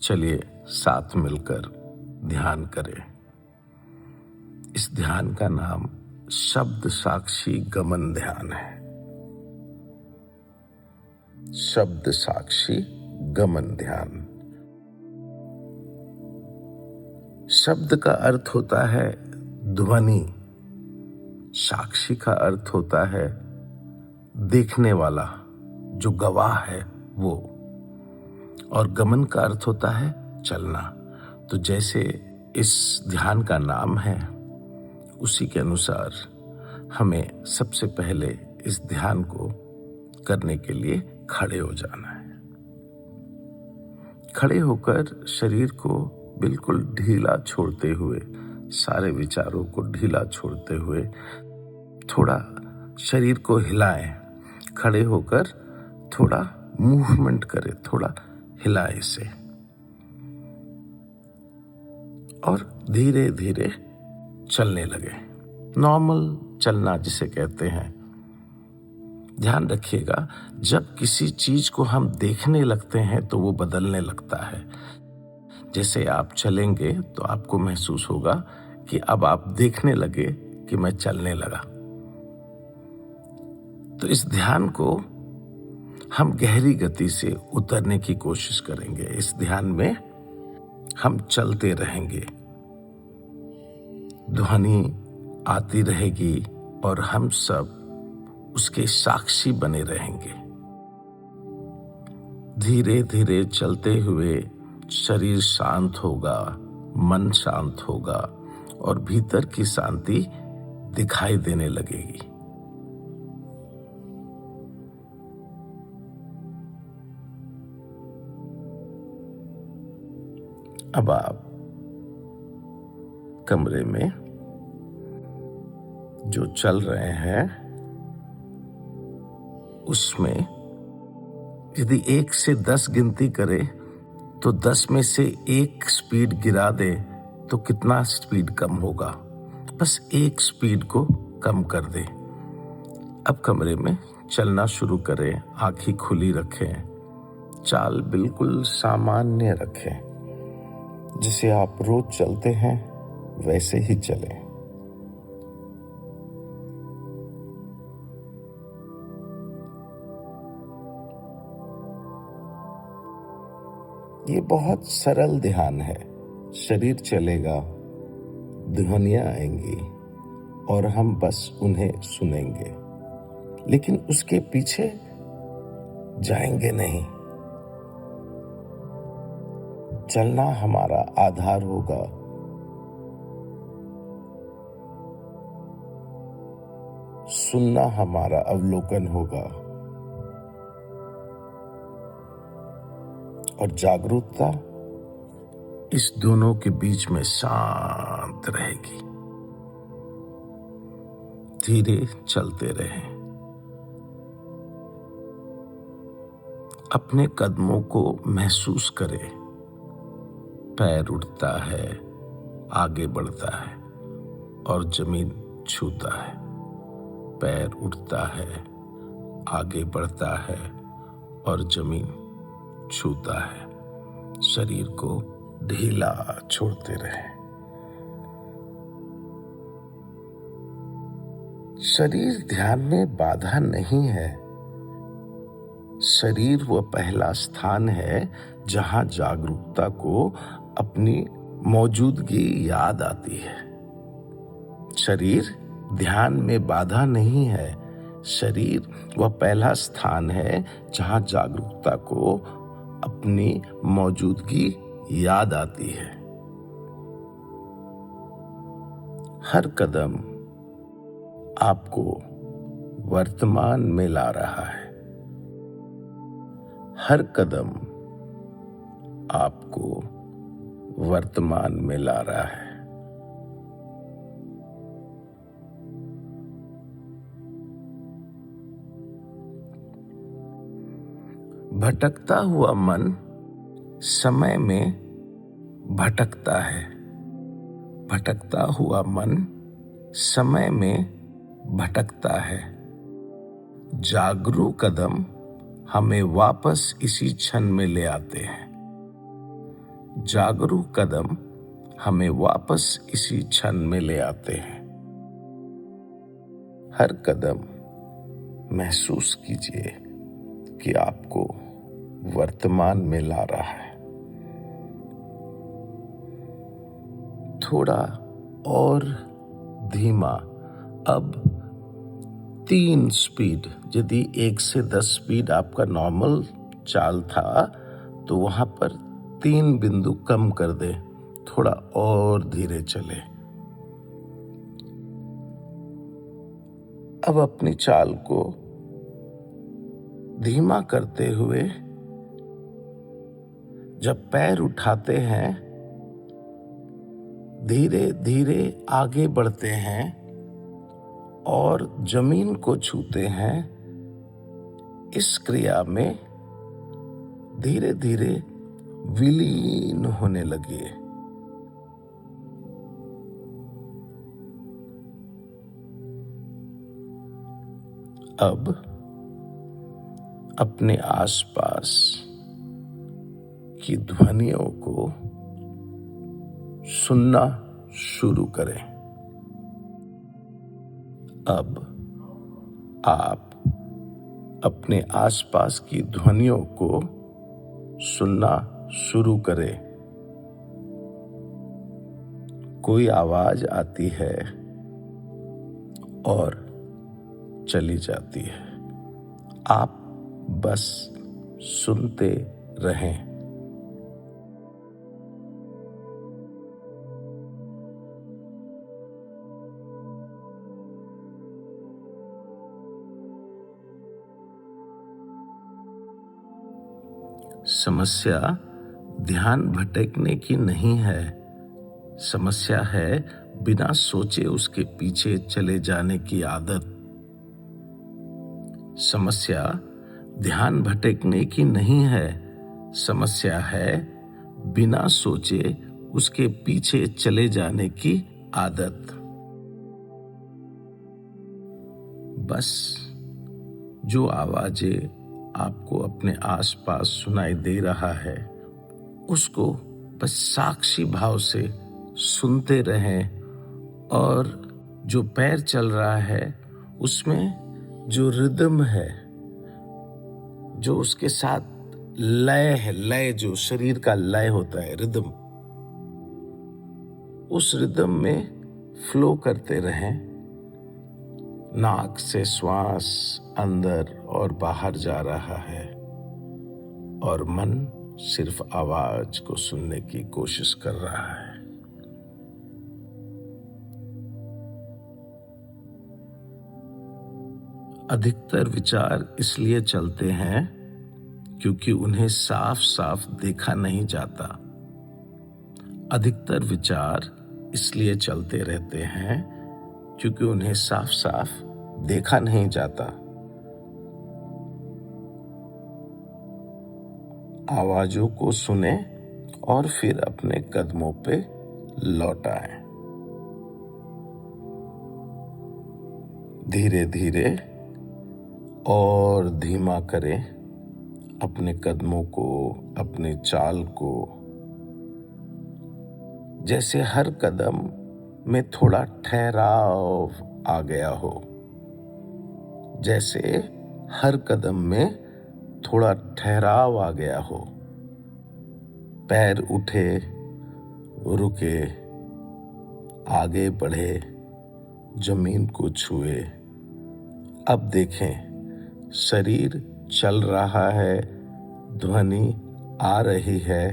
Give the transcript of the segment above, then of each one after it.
चलिए साथ मिलकर ध्यान करें। इस ध्यान का नाम शब्द साक्षी गमन ध्यान है। शब्द साक्षी गमन ध्यान। शब्द का अर्थ होता है ध्वनि, साक्षी का अर्थ होता है देखने वाला, जो गवाह है वो, और गमन का अर्थ होता है चलना। तो जैसे इस ध्यान का नाम है उसी के अनुसार हमें सबसे पहले इस ध्यान को करने के लिए खड़े हो जाना है। खड़े होकर शरीर को बिल्कुल ढीला छोड़ते हुए, सारे विचारों को ढीला छोड़ते हुए थोड़ा शरीर को हिलाएं। खड़े होकर थोड़ा मूवमेंट करें, थोड़ा हिलाएं इसे, और धीरे धीरे चलने लगे। नॉर्मल चलना जिसे कहते हैं। ध्यान रखिएगा, जब किसी चीज को हम देखने लगते हैं तो वो बदलने लगता है। जैसे आप चलेंगे तो आपको महसूस होगा कि अब आप देखने लगे कि मैं चलने लगा। तो इस ध्यान को हम गहरी गति से उतरने की कोशिश करेंगे। इस ध्यान में हम चलते रहेंगे, ध्वनि आती रहेगी और हम सब उसके साक्षी बने रहेंगे। धीरे धीरे चलते हुए शरीर शांत होगा, मन शांत होगा और भीतर की शांति दिखाई देने लगेगी। अब आप कमरे में जो चल रहे हैं उसमें यदि 1 से 10 गिनती करें तो 10 में से 1 स्पीड गिरा दे तो कितना स्पीड कम होगा? बस 1 स्पीड को कम कर दे। अब कमरे में चलना शुरू करें। आंखें खुली रखें, चाल बिल्कुल सामान्य रखें, जिसे आप रोज चलते हैं वैसे ही चलें। ये बहुत सरल ध्यान है। शरीर चलेगा, ध्वनियां आएंगी और हम बस उन्हें सुनेंगे, लेकिन उसके पीछे जाएंगे नहीं। चलना हमारा आधार होगा, सुनना हमारा अवलोकन होगा और जागरूकता इस दोनों के बीच में शांत रहेगी। धीरे चलते रहें। अपने कदमों को महसूस करें। पैर उठता है, आगे बढ़ता है और जमीन छूता है। पैर उठता है, आगे बढ़ता है और जमीन छूता है। शरीर को ढीला छोड़ते रहें। शरीर ध्यान में बाधा नहीं है। शरीर वह पहला स्थान है जहां जागरूकता को अपनी मौजूदगी याद आती है। शरीर ध्यान में बाधा नहीं है। शरीर वह पहला स्थान है जहां जागरूकता को अपनी मौजूदगी याद आती है। हर कदम आपको वर्तमान में ला रहा है। हर कदम आपको वर्तमान में ला रहा है। भटकता हुआ मन समय में भटकता है। भटकता हुआ मन समय में भटकता है। जागरूक कदम हमें वापस इसी क्षण में ले आते हैं। जागरूक कदम हमें वापस इसी क्षण में ले आते हैं। हर कदम महसूस कीजिए कि आपको वर्तमान में ला रहा है। थोड़ा और धीमा, अब 3 स्पीड। यदि 1 से 10 स्पीड आपका नॉर्मल चाल था तो वहां पर 3 बिंदु कम कर दे, थोड़ा और धीरे चले। अब अपनी चाल को धीमा करते हुए जब पैर उठाते हैं, धीरे धीरे आगे बढ़ते हैं और जमीन को छूते हैं, इस क्रिया में धीरे धीरे विलीन होने लगिए। अब अपने आसपास की ध्वनियों को सुनना शुरू करें। अब आप अपने आसपास की ध्वनियों को सुनना शुरू करें। कोई आवाज आती है और चली जाती है। आप बस सुनते रहें। समस्या ध्यान भटकने की नहीं है। समस्या है बिना सोचे उसके पीछे चले जाने की आदत। समस्या ध्यान भटकने की नहीं है। समस्या है बिना सोचे उसके पीछे चले जाने की आदत। बस जो आवाजें आपको अपने आसपास सुनाई दे रहा है, उसको बस साक्षी भाव से सुनते रहें। और जो पैर चल रहा है उसमें जो रिदम है, जो उसके साथ लय है, लय जो शरीर का लय होता है, रिदम, उस रिदम में फ्लो करते रहें। नाक से श्वास अंदर और बाहर जा रहा है और मन सिर्फ आवाज को सुनने की कोशिश कर रहा है। अधिकतर विचार इसलिए चलते हैं क्योंकि उन्हें साफ साफ देखा नहीं जाता। अधिकतर विचार इसलिए चलते रहते हैं क्योंकि उन्हें साफ साफ देखा नहीं जाता। आवाजों को सुने और फिर अपने कदमों पे लौट आए। धीरे धीरे और धीमा करें अपने कदमों को, अपने चाल को। जैसे हर कदम में थोड़ा ठहराव आ गया हो, जैसे हर कदम में थोड़ा ठहराव आ गया हो। पैर उठे, रुके, आगे बढ़े, जमीन को छुए। अब देखें, शरीर चल रहा है, ध्वनि आ रही है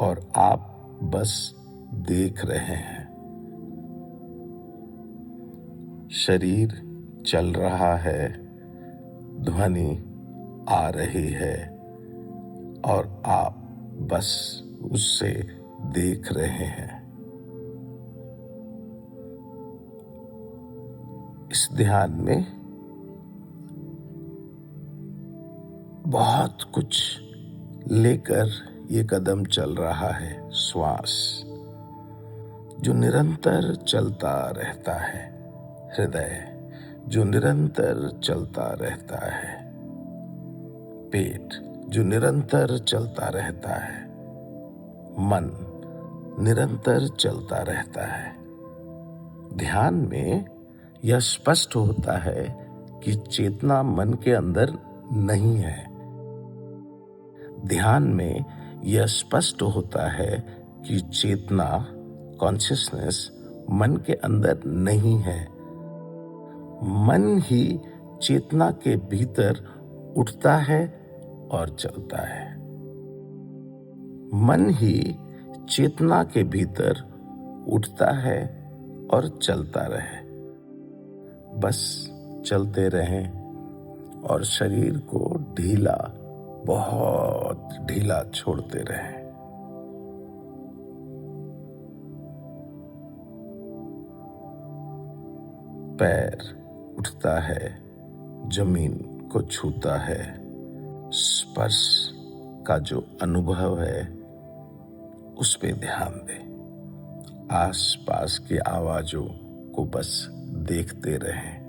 और आप बस देख रहे हैं। शरीर चल रहा है, ध्वनि आ रही है और आप बस उससे देख रहे हैं। इस ध्यान में बहुत कुछ लेकर ये कदम चल रहा है। श्वास जो निरंतर चलता रहता है, हृदय जो निरंतर चलता रहता है, पेट जो निरंतर चलता रहता है, मन निरंतर चलता रहता है। ध्यान में यह स्पष्ट होता है कि चेतना मन के अंदर नहीं है। ध्यान में यह स्पष्ट होता है कि चेतना, कॉन्शियसनेस मन के अंदर नहीं है। मन ही चेतना के भीतर उठता है और चलता है। मन ही चेतना के भीतर उठता है और चलता रहे। बस चलते रहें और शरीर को ढीला, बहुत ढीला छोड़ते रहें। पैर उठता है, जमीन को छूता है। स्पर्श का जो अनुभव है उस पे ध्यान दें। आसपास की आवाजों को बस देखते रहें।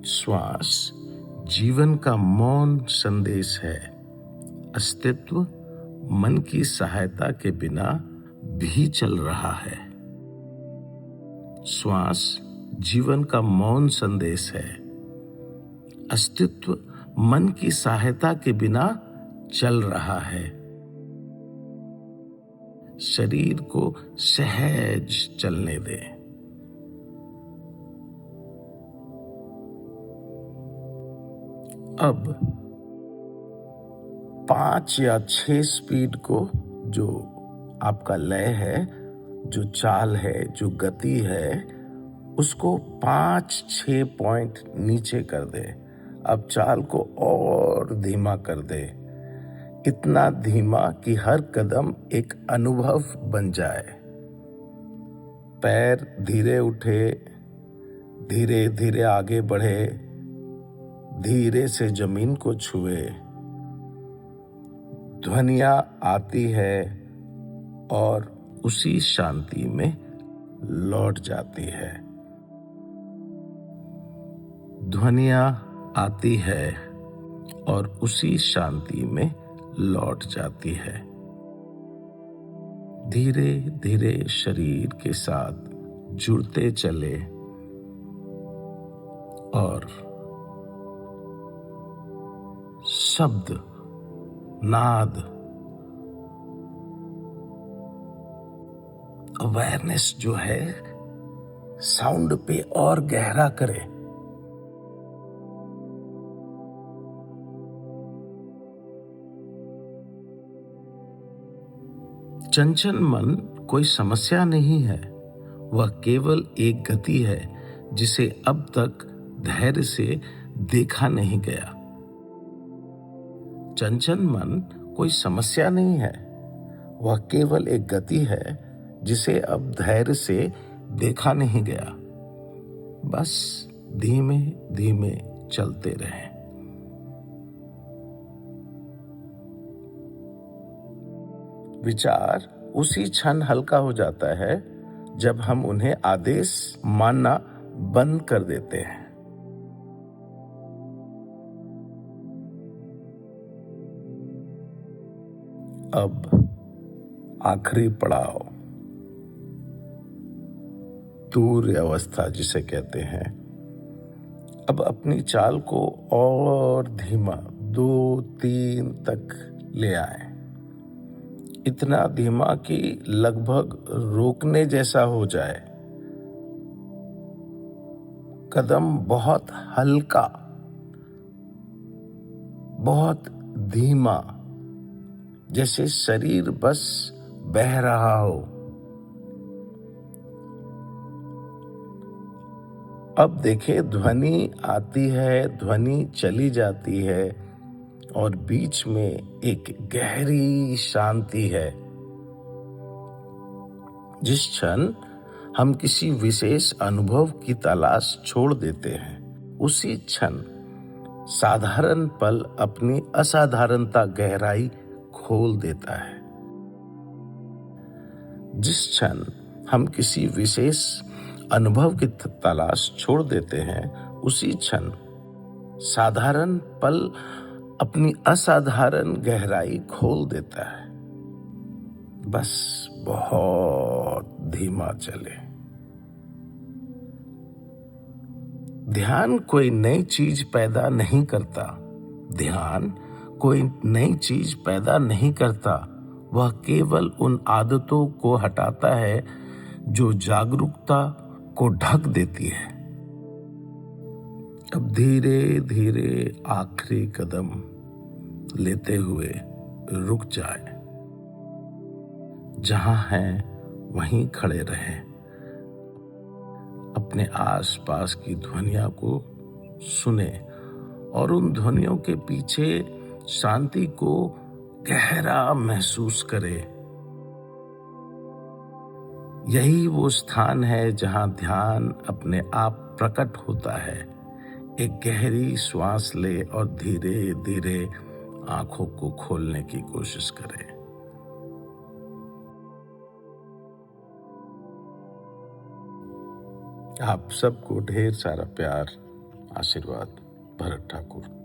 श्वास जीवन का मौन संदेश है। अस्तित्व मन की सहायता के बिना भी चल रहा है। श्वास जीवन का मौन संदेश है। अस्तित्व मन की सहायता के बिना चल रहा है। शरीर को सहज चलने दें। अब 5 या 6 स्पीड को, जो आपका लय है, जो चाल है, जो गति है, उसको 5-6 पॉइंट नीचे कर दे। अब चाल को और धीमा कर दे, इतना धीमा कि हर कदम एक अनुभव बन जाए। पैर धीरे उठे, धीरे धीरे आगे बढ़े, धीरे से जमीन को छुए। ध्वनियां आती है और उसी शांति में लौट जाती है। ध्वनियां आती है और उसी शांति में लौट जाती है। धीरे धीरे शरीर के साथ जुड़ते चले और शब्द, नाद, अवेयरनेस जो है साउंड पे और गहरा करे। चंचल मन कोई समस्या नहीं है, वह केवल एक गति है जिसे अब तक धैर्य से देखा नहीं गया। चंचल मन कोई समस्या नहीं है, वह केवल एक गति है जिसे अब धैर्य से देखा नहीं गया। बस धीमे धीमे चलते रहें। विचार उसी क्षण हल्का हो जाता है जब हम उन्हें आदेश मानना बंद कर देते हैं। अब आखिरी पड़ाव, तुर्य अवस्था जिसे कहते हैं। अब अपनी चाल को और धीमा 2-3 तक ले आए, इतना धीमा कि लगभग रोकने जैसा हो जाए। कदम बहुत हल्का, बहुत धीमा, जैसे शरीर बस बह रहा हो। अब देखे, ध्वनि आती है, ध्वनि चली जाती है और बीच में एक गहरी शांति है। जिस क्षण हम किसी विशेष अनुभव की तलाश छोड़ देते हैं, उसी क्षण साधारण पल अपनी असाधारणता गहराई खोल देता है। जिस क्षण हम किसी विशेष अनुभव की तलाश छोड़ देते हैं, उसी क्षण साधारण पल अपनी असाधारण गहराई खोल देता है। बस बहुत धीमा चले। ध्यान कोई नई चीज पैदा नहीं करता। ध्यान कोई नई चीज पैदा नहीं करता। वह केवल उन आदतों को हटाता है जो जागरूकता को ढक देती है। अब धीरे धीरे आखिरी कदम लेते हुए रुक जाए। जहां हैं वहीं खड़े रहें। अपने आसपास की ध्वनियों को सुने और उन ध्वनियों के पीछे शांति को गहरा महसूस करें। यही वो स्थान है जहां ध्यान अपने आप प्रकट होता है। एक गहरी श्वास ले और धीरे धीरे आंखों को खोलने की कोशिश करें। आप सबको ढेर सारा प्यार, आशीर्वाद। भरत ठाकुर।